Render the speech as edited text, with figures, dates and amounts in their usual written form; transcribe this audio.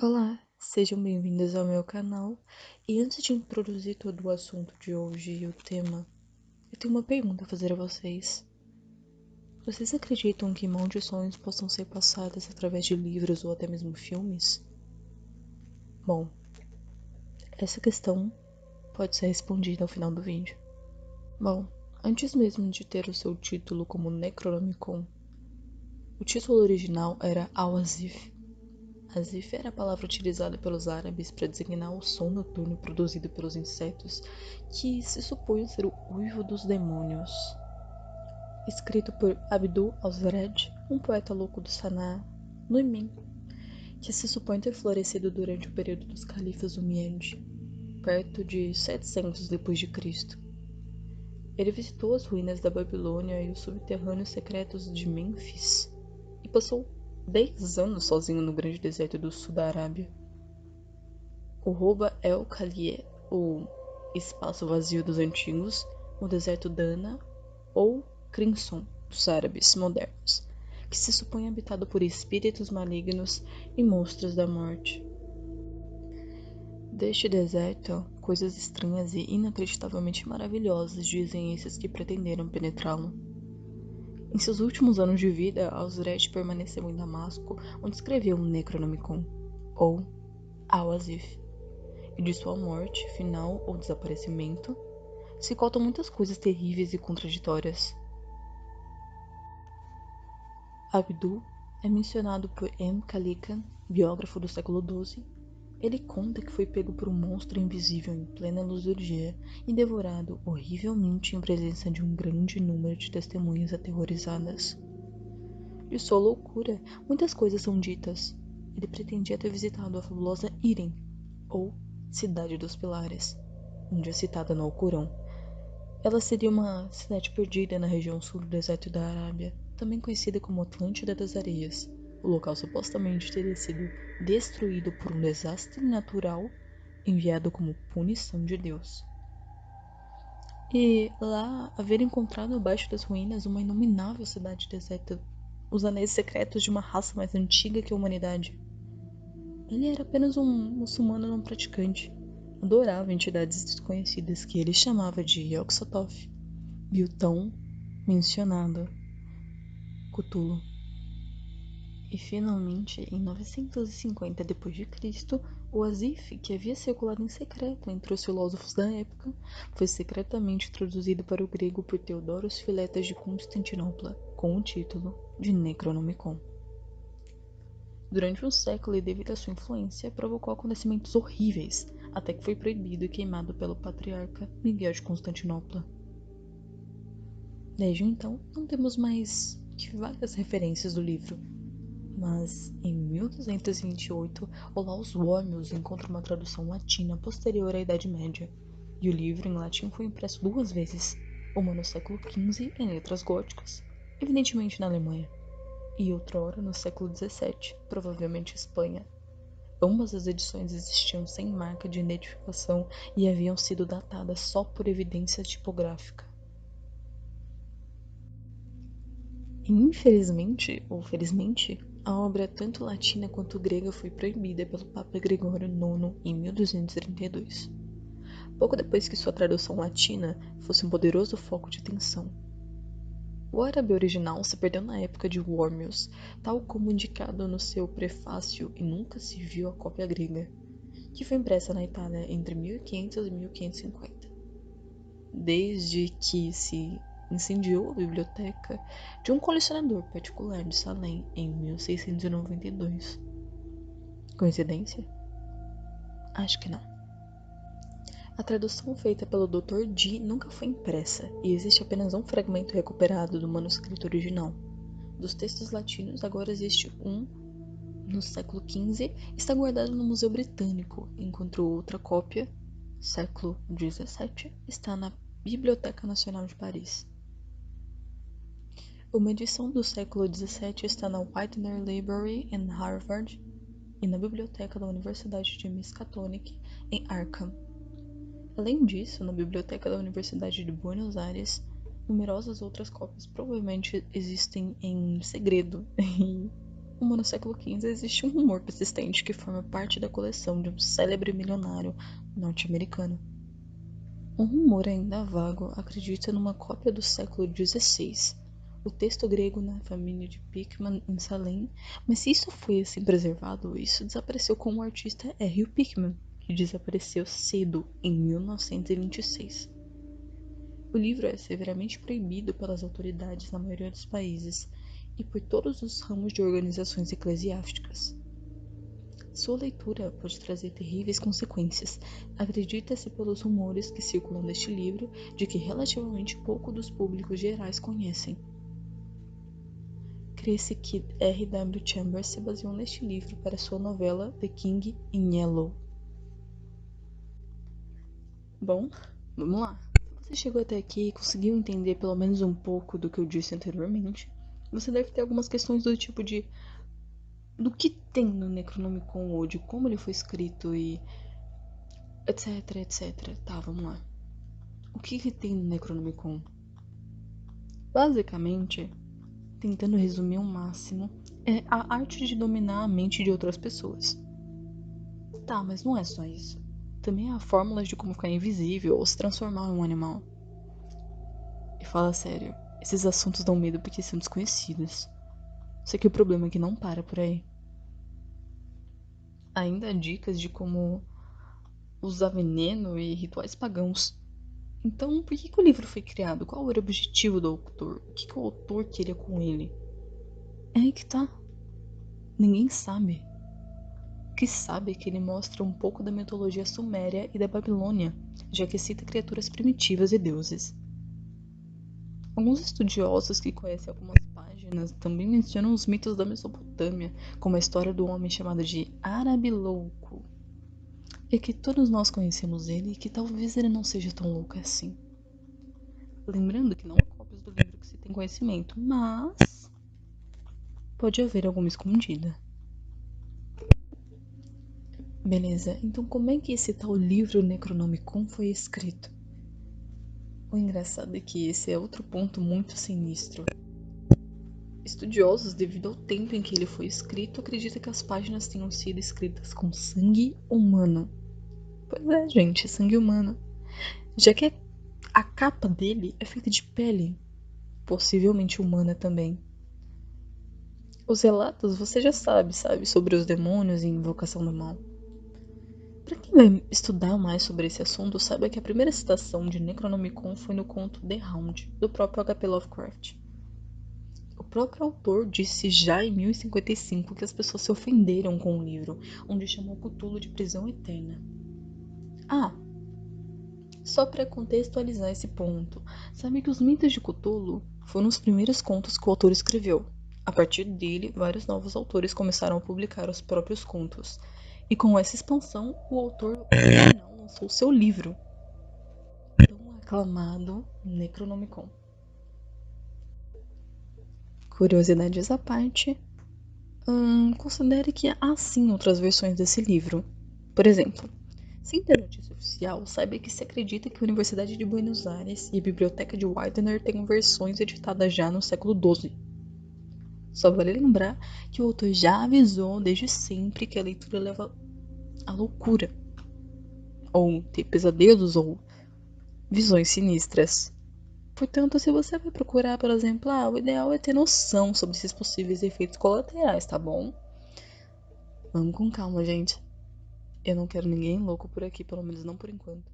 Olá, sejam bem-vindos ao meu canal. E antes de introduzir todo o assunto de hoje e o tema, eu tenho uma pergunta a fazer a vocês. Vocês acreditam que maldições possam ser passadas através de livros ou até mesmo filmes? Bom, essa questão pode ser respondida ao final do vídeo. Bom, antes mesmo de ter o seu título como Necronomicon, o título original era Al-Azif. Azif era a palavra utilizada pelos árabes para designar o som noturno produzido pelos insetos, que se supunha ser o uivo dos demônios. Escrito por Abdul al-Zred, um poeta louco do Sanaa, no Yemen, que se supõe ter florescido durante o período dos califas Umayyad, perto de 700 d.C. Ele visitou as ruínas da Babilônia e os subterrâneos secretos de Mênfis e passou 10 anos sozinho no grande deserto do sul da Arábia. O Roba el-Khalieh, o espaço vazio dos antigos, o deserto Dana ou Crimson dos árabes modernos, que se supõe habitado por espíritos malignos e monstros da morte. Deste deserto, coisas estranhas e inacreditavelmente maravilhosas dizem esses que pretenderam penetrá-lo. Em seus últimos anos de vida, Al-Zred permaneceu em Damasco, onde escreveu o Necronomicon, ou Al-Azif. E de sua morte, final ou desaparecimento, se contam muitas coisas terríveis e contraditórias. Abdul é mencionado por M. Kalikan, biógrafo do século XII. Ele conta que foi pego por um monstro invisível em plena luz do dia e devorado horrivelmente em presença de um grande número de testemunhas aterrorizadas. De sua loucura, muitas coisas são ditas. Ele pretendia ter visitado a fabulosa Irem, ou Cidade dos Pilares, onde é citada no Alcorão. Ela seria uma cidade perdida na região sul do deserto da Arábia, também conhecida como Atlântida das Areias. O local supostamente teria sido destruído por um desastre natural enviado como punição de Deus. E lá haver encontrado abaixo das ruínas uma inominável cidade deserta, os anéis secretos de uma raça mais antiga que a humanidade. Ele era apenas um muçulmano não praticante. Adorava entidades desconhecidas que ele chamava de Yog-Sothoth e o tão mencionado Cthulhu. E finalmente, em 950 d.C., o Azif, que havia circulado em secreto entre os filósofos da época, foi secretamente traduzido para o grego por Theodoros Filetas de Constantinopla, com o título de Necronomicon. Durante um século e devido à sua influência, provocou acontecimentos horríveis, até que foi proibido e queimado pelo patriarca Miguel de Constantinopla. Desde então, não temos mais que vagas referências do livro, mas em 1228, Olaus Wormius encontra uma tradução latina posterior à Idade Média, e o livro em latim foi impresso 2 vezes, uma no século XV em letras góticas, evidentemente na Alemanha, e outrora no século XVII, provavelmente Espanha. Ambas as edições existiam sem marca de identificação e haviam sido datadas só por evidência tipográfica. Infelizmente, ou felizmente, a obra tanto latina quanto grega foi proibida pelo Papa Gregório IX em 1232, pouco depois que sua tradução latina fosse um poderoso foco de atenção. O árabe original se perdeu na época de Wormius, tal como indicado no seu prefácio, e nunca se viu a cópia grega, que foi impressa na Itália entre 1500 e 1550. Desde que se incendiou a biblioteca de um colecionador particular de Salem em 1692. Coincidência? Acho que não. A tradução feita pelo Dr. Dee nunca foi impressa e existe apenas um fragmento recuperado do manuscrito original. Dos textos latinos, agora existe um no século XV e está guardado no Museu Britânico, enquanto outra cópia, século XVII, está na Biblioteca Nacional de Paris. Uma edição do século XVII está na Widener Library em Harvard e na Biblioteca da Universidade de Miskatonic em Arkham. Além disso, na Biblioteca da Universidade de Buenos Aires, numerosas outras cópias provavelmente existem em segredo Como no século XV existe um rumor persistente que forma parte da coleção de um célebre milionário norte-americano. Um rumor ainda vago acredita numa cópia do século XVI, o texto grego na família de Pickman em Salem, mas se isso foi assim preservado, isso desapareceu com o artista R. Pickman, que desapareceu cedo, em 1926. O livro é severamente proibido pelas autoridades na maioria dos países e por todos os ramos de organizações eclesiásticas. Sua leitura pode trazer terríveis consequências. Acredita-se pelos rumores que circulam deste livro de que relativamente pouco dos públicos gerais conhecem. Crê-se que R. W. Chambers se baseou neste livro para sua novela The King in Yellow. Bom, vamos lá. Se você chegou até aqui e conseguiu entender pelo menos um pouco do que eu disse anteriormente, você deve ter algumas questões do tipo de do que tem no Necronomicon ou de como ele foi escrito e etc, etc. Tá, vamos lá. O que tem no Necronomicon? Basicamente, tentando resumir ao máximo, é a arte de dominar a mente de outras pessoas. Tá, mas não é só isso. Também há fórmulas de como ficar invisível ou se transformar em um animal. E fala sério, esses assuntos dão medo porque são desconhecidos. Só que o problema é que não para por aí. Ainda há dicas de como usar veneno e rituais pagãos. Então, por que o livro foi criado? Qual era o objetivo do autor? O que o autor queria com ele? É aí que tá. Ninguém sabe. O que sabe é que ele mostra um pouco da mitologia suméria e da Babilônia, já que cita criaturas primitivas e deuses. Alguns estudiosos que conhecem algumas páginas também mencionam os mitos da Mesopotâmia, como a história do homem chamado de Árabe Louco. É que todos nós conhecemos ele e que talvez ele não seja tão louco assim. Lembrando que não há cópias do livro que se tem conhecimento, mas pode haver alguma escondida. Beleza, então como é que esse tal livro Necronomicon foi escrito? O engraçado é que esse é outro ponto muito sinistro. Estudiosos, devido ao tempo em que ele foi escrito, acreditam que as páginas tenham sido escritas com sangue humano. Pois é, gente, sangue humano. Já que a capa dele é feita de pele, possivelmente humana também. Os relatos você já sabe sobre os demônios e invocação do mal. Para quem vai estudar mais sobre esse assunto, saiba que a primeira citação de Necronomicon foi no conto The Hound, do próprio H.P. Lovecraft. O próprio autor disse já em 1055 que as pessoas se ofenderam com o livro, onde chamou Cthulhu de prisão eterna. Ah, só para contextualizar esse ponto, sabe que os mitos de Cthulhu foram os primeiros contos que o autor escreveu. A partir dele, vários novos autores começaram a publicar os próprios contos. E com essa expansão, o autor original lançou seu livro, tão aclamado Necronomicon. Curiosidades à parte, considere que há sim outras versões desse livro. Por exemplo, sem ter notícia oficial, saiba que se acredita que a Universidade de Buenos Aires e a Biblioteca de Widener tenham versões editadas já no século XII. Só vale lembrar que o autor já avisou desde sempre que a leitura leva à loucura, ou ter pesadelos ou visões sinistras. Portanto, se você vai procurar, por exemplo, o ideal é ter noção sobre esses possíveis efeitos colaterais, tá bom? Vamos com calma, gente. Eu não quero ninguém louco por aqui, pelo menos não por enquanto.